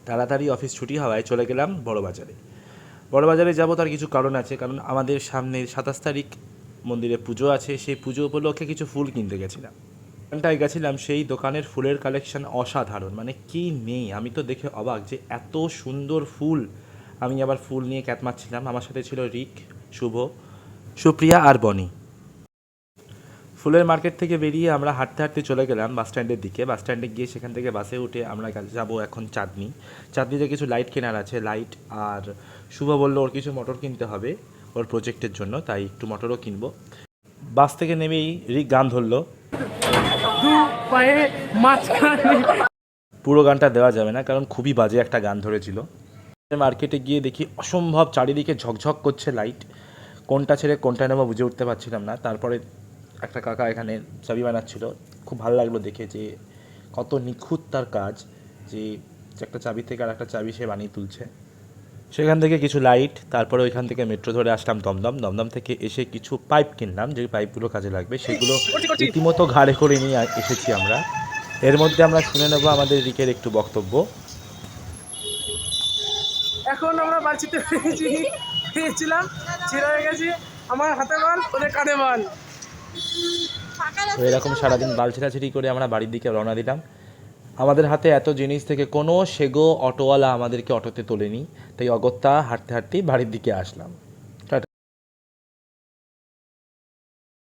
তাড়াতাড়ি অফিস ছুটি হওয়ায় চলে গেলাম বড়বাজারে। বড়বাজারে যাব তার কিছু কারণ আছে, কারণ আমাদের সামনে 27 তারিখ মন্দিরে পুজো আছে, সেই পুজো উপলক্ষে কিছু ফুল কিনতে গেছিলাম। দোকানটায় গেছিলাম, সেই দোকানের ফুলের কালেকশন অসাধারণ, মানে কি নেই, আমি তো দেখে অবাক যে এত সুন্দর ফুল। আমি আবার ফুল নিয়ে ক্যাত মারছিলাম, আমার সাথে ছিল রিক, শুভ, সুপ্রিয়া আর বনি। ফুলের মার্কেট থেকে বেরিয়ে আমরা হাঁটতে হাঁটতে চলে গেলাম বাস স্ট্যান্ডের দিকে। বাস স্ট্যান্ডে গিয়ে সেখান থেকে বাসে উঠে আমরা যাবো এখন চাঁদনি। চাঁদনিতে কিছু লাইট কেনার আছে, লাইট। আর শুভ বললো ওর কিছু মোটর কিনতে হবে ওর প্রজেক্টের জন্য, তাই একটু মোটরও কিনবো। বাস থেকে নেমেই রিক গান ধরলো, পুরো গানটা দেওয়া যাবে না কারণ খুবই বাজে একটা গান ধরেছিল। মার্কেটে গিয়ে দেখি অসম্ভব চারিদিকে ঝকঝক করছে লাইট, কোনটা ছেড়ে কোনটা নেবো বুঝে উঠতে পারছিলাম না। তারপরে একটা কাকা এখানে চাবি বানাচ্ছিল, খুব ভালো লাগলো দেখে যে কত নিখুঁত তার কাজ, যে একটা চাবি থেকে আর একটা চাবি সে বানিয়ে তুলছে। সেখান থেকে কিছু লাইট, তারপরে ওইখান থেকে মেট্রো ধরে আসলাম দমদম। দমদম থেকে এসে কিছু পাইপ কিনলাম, যে পাইপগুলো কাজে লাগবে সেগুলো রীতিমতো ঘাড়ে করে নিয়ে এসেছি আমরা। এর মধ্যে আমরা শুনে নেবো আমাদের রিকের একটু বক্তব্য। এখন আমরা বালছিতে পেয়েছিলাম, ছেড়ে হয়ে গেছি, আমার হাতে বাল ওদের কাঁধে বাল। তো এরকম সারাদিন বাল ছেঁড়াছেড়ি করে আমরা বাড়ির দিকে রওনা দিলাম। আমাদের হাতে এত জিনিস থেকে কোনো সেগো অটোওয়ালা আমাদেরকে অটোতে তোলেনি, তাই অগত্যা হাঁটতে হাঁটতেই বাড়ির দিকে আসলাম।